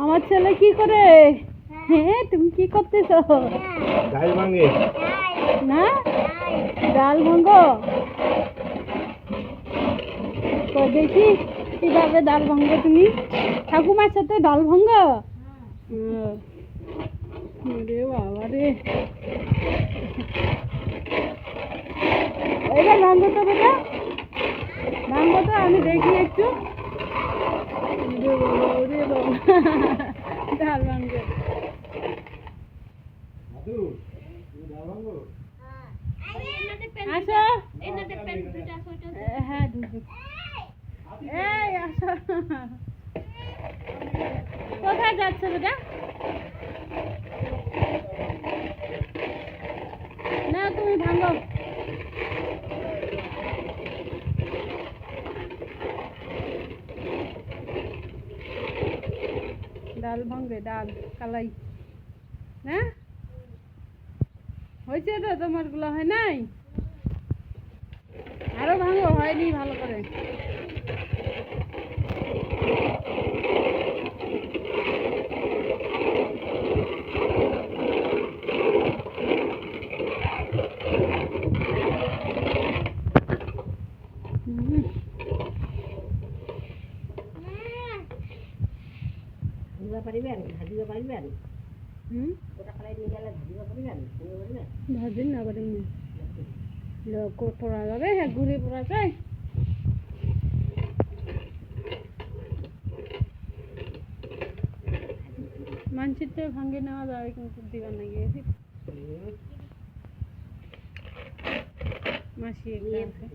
আমার ছেলে কি করে? হ্যাঁ, তুমি কি করতেছো? ডাল ভাঙে না, ডাল ভাঙ্গো। তো দেখি কিভাবে ডাল ভাঙ্গো তুমি। ঠাকুমার সাথে ডাল ভাঙ্গো? রে বাবা রে, এবার ভাঙ্গো তো বেটা, ভাঙ্গো তো, আমি দেখি একটু। রে বাবা, রে বাবা, ডাল ভাঙ্গো। আসো, হ্যাঁ ঢুকো। এই আসো, কোথায় যাচ্ছ বেটা? না তুমি ভাঙ্গো। ডাল ভাঙবে, ডাল কালাই। হ্যাঁ, হয়েছে তো তোমার গুলো, হয় নাই? আরো ভাঙো, হয়নি ভালো করে। ভাজিন না পারি পড়া যাবে, হ্যাঁ ঘুরে পড়া যায়। মানচিত্র ভাঙ্গে নেওয়া যাবে, কিন্তু দিবার না গিয়েছি মাসি একটা আছে।